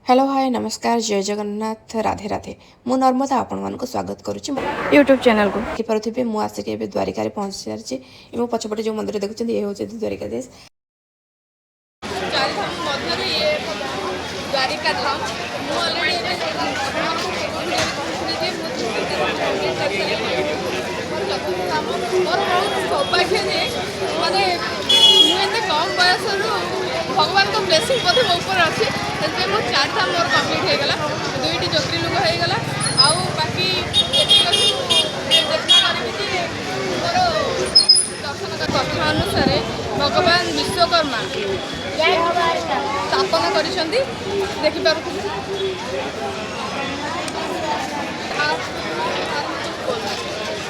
Hello hi नमस्कार जय जगन्नाथ राधे राधे मु नर्मदा आपण मानक स्वागत करुच्ची यूट्यूब चैनल को देखिपे मु आसिक द्वारिका पहुंची सारी मो पछपटे जो मंदिर देखुं ये हूँ द्वारिकाधीश सौभाग्य माने कम बयस भगवान को ब्लेसिंग बोधे मो ऊपर अच्छी मो 4 था मोर कम्प्लीट हो गला 2टी ज्योतिर्लिंग हो गला आउ बाकी मोर दर्शन कथा अनुसार भगवान विश्वकर्मा स्थापन करिसेंती देखि पारु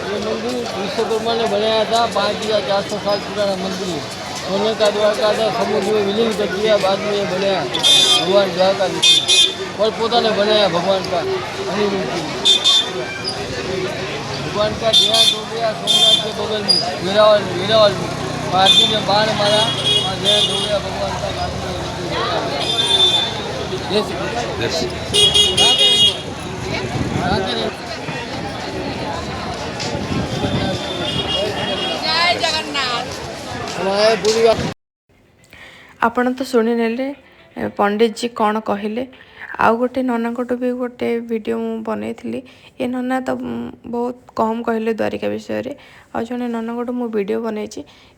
ये मंदिर विश्वकर्मा ने बनाया था 5400 साल पुराना मंदिर है। सोने का द्वारका था, समुद्र में विलीन कर दिया, बाद में ये बनाया भगवान द्वारका और पोता ने बनाया भगवान का अनिरूपी भगवान का ध्यान हो गया सोमनाथ के बगल में वीरावल में पार्टी ने बाण मारा और ध्यान हो गया भगवान का जय जगन्नाथ। हमारे पूरी आपण तो शुणी नेले पंडित जी कौन कहले आउ गोटे नना कोटू भी गोटे वीडियो मु बनई ये नना तो बहुत कम कहले द्वारिका विषय रे और जने नना कोटू मु वीडियो बनई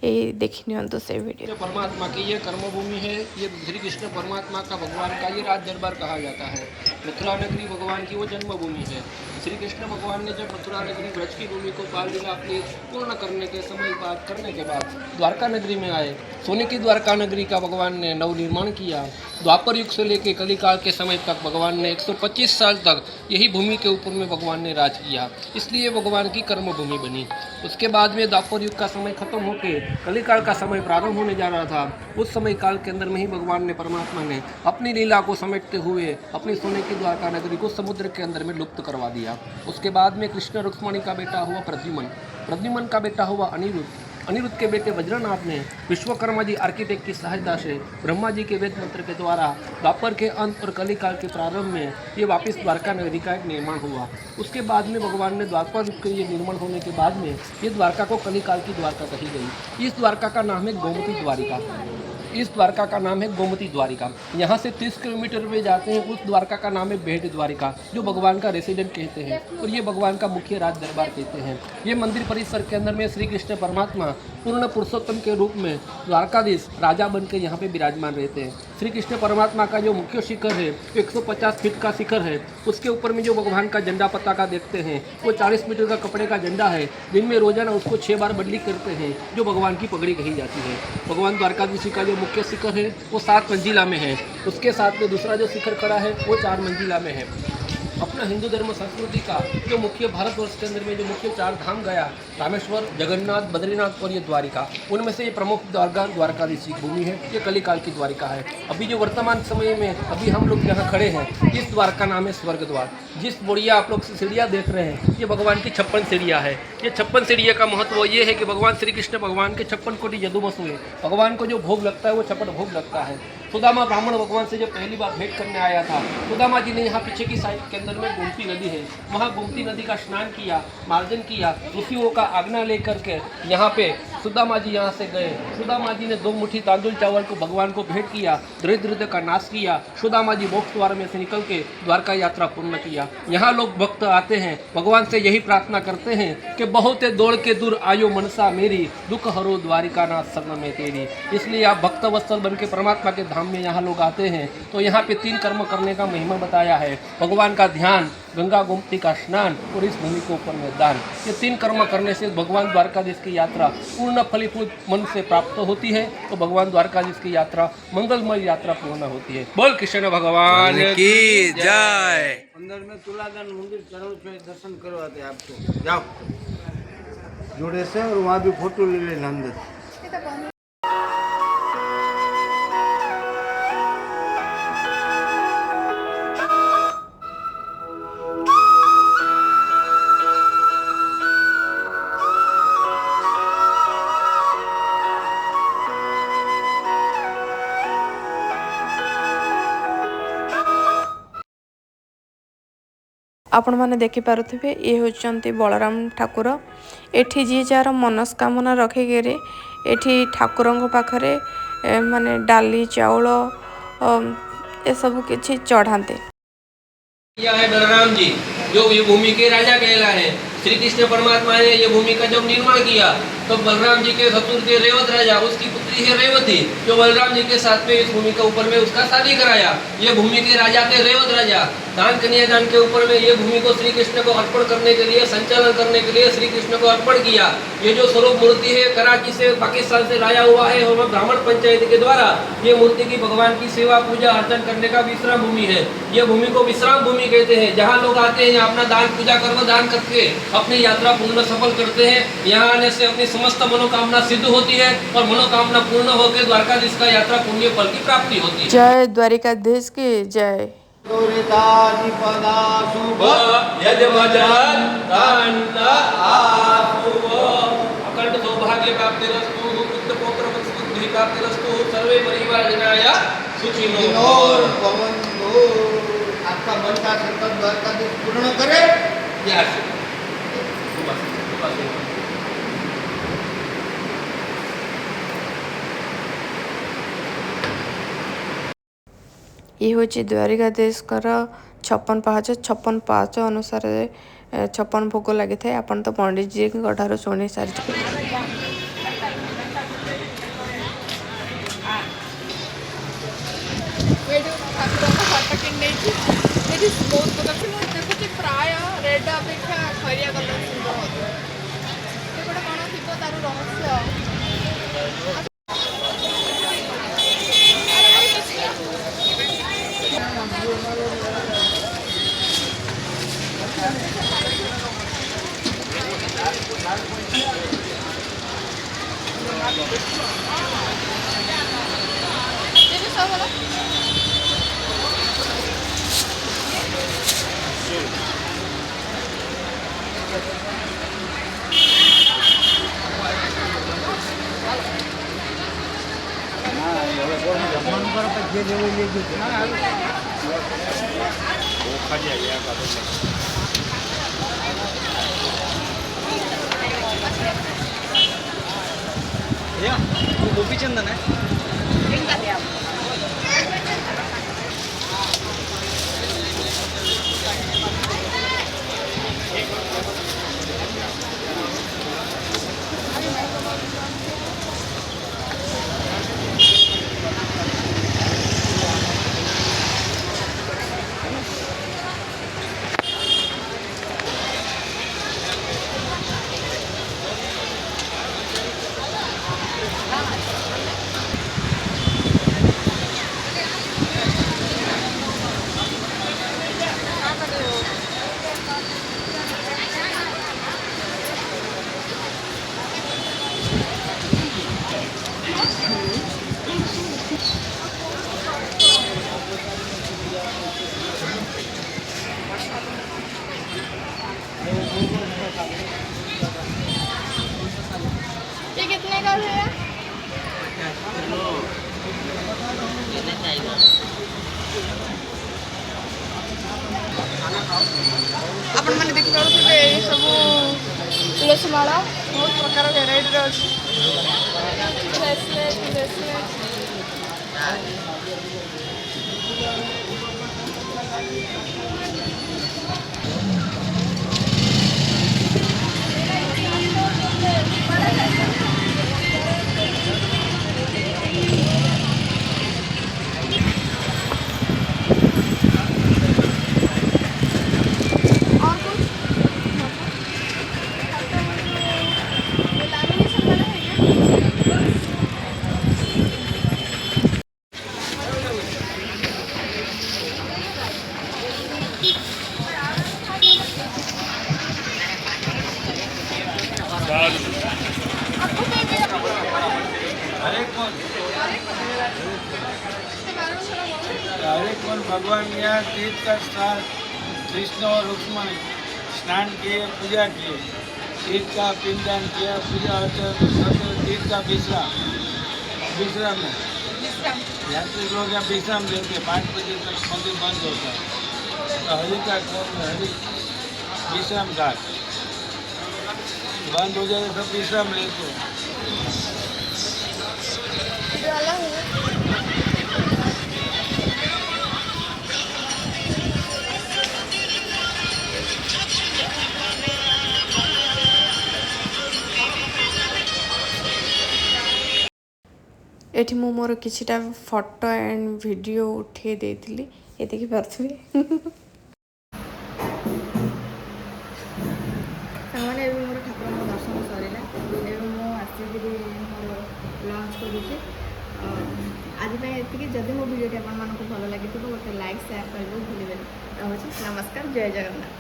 ये देखि नियंतु से वीडियो। परमात्मा की ये कर्मभूमि है। ये श्री कृष्ण परमात्मा का भगवान का ये राज दरबार कहा जाता है। मथुरा नगरी भगवान की वो जन्मभूमि है। श्री कृष्ण भगवान ने जब मथुरा नगरी ब्रज की भूमि को बाल लीला अपनी पूर्ण करने के समय बात करने के बाद द्वारका नगरी में आए। सोने की द्वारका नगरी का भगवान ने नवनिर्माण किया। द्वापर युग से लेकर कलिकाल के समय तक भगवान ने 125 साल तक यही भूमि के ऊपर में भगवान ने राज किया, इसलिए भगवान की कर्मभूमि बनी। उसके बाद में द्वापर युग का समय खत्म होकर कलिकाल का समय प्रारंभ होने जा रहा था। उस समय काल के अंदर में ही भगवान ने परमात्मा ने अपनी लीला को समेटते हुए अपनी सोने की द्वारका नगरी को समुद्र के अंदर में लुप्त करवा दिया। उसके बाद में कृष्ण रुक्मणी का बेटा हुआ प्रद्युम्न का बेटा हुआ अनिरुद्ध के बेटे वज्रनाथ ने विश्वकर्मा जी आर्किटेक्ट की सहायता से ब्रह्मा जी के वेद मंत्र के द्वारा द्वापर के अंत और कलिकाल के प्रारंभ में ये वापस द्वारका नगरी का एक निर्माण हुआ। उसके बाद में भगवान ने द्वापर के ये निर्माण होने के बाद में ये द्वारका को कलिकाल की द्वारका कही गई। इस द्वारका का नाम है गोमती द्वारिका। इस द्वारका का नाम है गोमती द्वारिका। यहाँ से 30 किलोमीटर में जाते हैं उस द्वारका का नाम है बेहट द्वारिका, जो भगवान का रेसिडेंट कहते हैं और ये भगवान का मुख्य राज दरबार कहते हैं। ये मंदिर परिसर के अंदर में श्री कृष्ण परमात्मा पूर्ण पुरुषोत्तम के रूप में द्वारकाधीश राजा बन के यहाँ पे विराजमान रहते हैं। श्री कृष्ण परमात्मा का जो मुख्य शिखर है 150 फीट का शिखर है। उसके ऊपर में जो भगवान का झंडा पताका देखते हैं वो 40 मीटर का कपड़े का झंडा है। दिन में रोजाना उसको 6 बार बदली करते हैं, जो भगवान की पगड़ी कही जाती है। भगवान द्वारकाधीश का जो मुख्य शिखर है वो 7 मंजिला में है। उसके साथ में दूसरा जो शिखर खड़ा है वो 4 मंजिला में है। अपना हिंदू धर्म संस्कृति का जो मुख्य भारतवर्ष के अंदर में जो मुख्य 4 धाम गया, रामेश्वर, जगन्नाथ, बद्रीनाथ और ये द्वारिका, उनमें से ये प्रमुख द्वारकाधीश की भूमि है। ये कलिकाल की द्वारिका है। अभी जो वर्तमान समय में अभी हम लोग यहाँ खड़े हैं, इस द्वार का नाम है स्वर्ग द्वार। जिस बढ़िया आप लोग सीढ़ियाँ देख रहे हैं ये भगवान की 56 सीढ़ियाँ है। ये 56 सीढ़ियों का महत्व ये है कि भगवान श्री कृष्ण भगवान के 56 कोटि यदुवंश हुए। भगवान को जो भोग लगता है वो 56 भोग लगता है। सुदामा ब्राह्मण भगवान से जब पहली बार भेंट करने आया था, सुदामा जी ने यहाँ पीछे की साइड के अंदर में गोमती नदी है, वहाँ गोमती नदी का स्नान किया, मार्जन किया, ऋषियों का आज्ञा लेकर के यहाँ पे सुदामा जी यहाँ से गए। सुदामा जी ने 2 मुट्ठी तांदुल चावल को भगवान को भेंट किया, दरिद्र का नाश किया। सुदामा जी मोक्ष द्वार में से निकल के द्वारका यात्रा पूर्ण किया। यहाँ लोग भक्त आते हैं, भगवान से यही प्रार्थना करते हैं कि बहुत दौड़ के दूर आयो मनसा मेरी, दुख हरो द्वारिका नाथ शरण में तेरी। इसलिए आप भक्त वत्सल बन के परमात्मा के धाम में यहाँ लोग आते हैं तो यहाँ पे 3 कर्म करने का महिमा बताया है। भगवान का ध्यान, गंगा गोमती का स्नान और इस भूमि के ऊपर में दान। ये 3 कर्म करने से भगवान द्वारकाधीश की यात्रा पूर्ण फलीभूत मन से प्राप्त होती है। तो भगवान द्वारकाधीश की यात्रा मंगलमय यात्रा पूर्ण होती है। बोल कृष्ण भगवान की जय। अंदर में तुलादान मंदिर चरण पे दर्शन करवाते आपको, जाओ जोड़े से और वहाँ भी फोटो ले लेना अंदर। आपण मैंने देखिपे ये होचंती बलराम ठाकुर। एठी जी जार मनस्कामना रखिकी एठी ठाकुर पाखरे माने डाली चाउल ये सब किछि चढ़ाते। यह है बलराम जी जो ये भूमि के राजा कहला है। श्री कृष्ण परमात्मा ने ये भूमि का जब निर्माण किया तो बलराम जी के ससुर थे रेवत राजा, उसकी पुत्री है रेवती, जो बलराम जी के साथ में इस भूमि के ऊपर में उसका शादी कराया। ये भूमि के राजा थे रेवत राजा। दान कन्यादान के ऊपर में ये भूमि को श्री कृष्ण को अर्पण करने के लिए, संचालन करने के लिए श्री कृष्ण को अर्पण किया। ये जो स्वरूप मूर्ति है कराची से पाकिस्तान से लाया हुआ है और ब्राह्मण पंचायत के द्वारा ये मूर्ति की भगवान की सेवा पूजा अर्चन करने का विश्राम भूमि है। ये भूमि को विश्राम भूमि कहते हैं, जहाँ लोग आते हैं अपना दान पूजा कर्म दान करके अपनी यात्रा पूर्ण सफल करते हैं। यहाँ आने से अपनी समस्त मनोकामना सिद्ध होती है और मनोकामना पूर्ण होकर द्वारकाधीश का यात्रा पुण्य फल की प्राप्ति होती है। जय द्वारिकाधीश की जय। अखंड सौभाग्य प्राप्तिरस्तु, पुत्र पौत्र बुद्धि प्राप्तिरस्तु, सर्वे परिवार जनाय सुखिनो भवन्तु। आपका मन का संकल्प द्वारकाधीश पूर्ण करे। ये हूँ द्वारिकाधीश 56 पाहाच। 56 पाहाच अनुसार 56 भोग लगी था। आपन तो पंडित जी ठार शुणी सारी बहुत प्रकार देखुची प्राय रेड अपेक्षा खरिया कलर सुंदर होते कौन थी तार रहस्य। गोपीचंदन है। ये कितने का है? आपण मैंने देखी पारे ये सब तुलसी माला बहुत प्रकार भेराइटी अच्छी ब्रेसलेट ब्रेसलेट भगवान यहाँ तीर्थ का स्थान कृष्ण और रुक्मणी स्नान किए, पूजा किए, तीर्थ का पिंडदान किया, पूजा अर्चन तीर्थ का विश्राम में यात्री लोग यहाँ विश्राम लेते हैं। 5 बजे तक मंदिर बंद होता है। तो हरि का विश्राम घाट बंद हो जाए सब विश्राम लेते हैं। एठी मु मोर किछिटा फोटो एंड वीडियो उठे देइथिली ए देखि पारथुबे सामान्य एवं मोर ठाकुर दर्शन सरिला एवं मु आसिकरी मोर लंच करूची आज एतिकी जदि मो वीडियो आपको भल लगी गोटे लाइक शेयर कर भूल नमस्कार जय जगन्नाथ।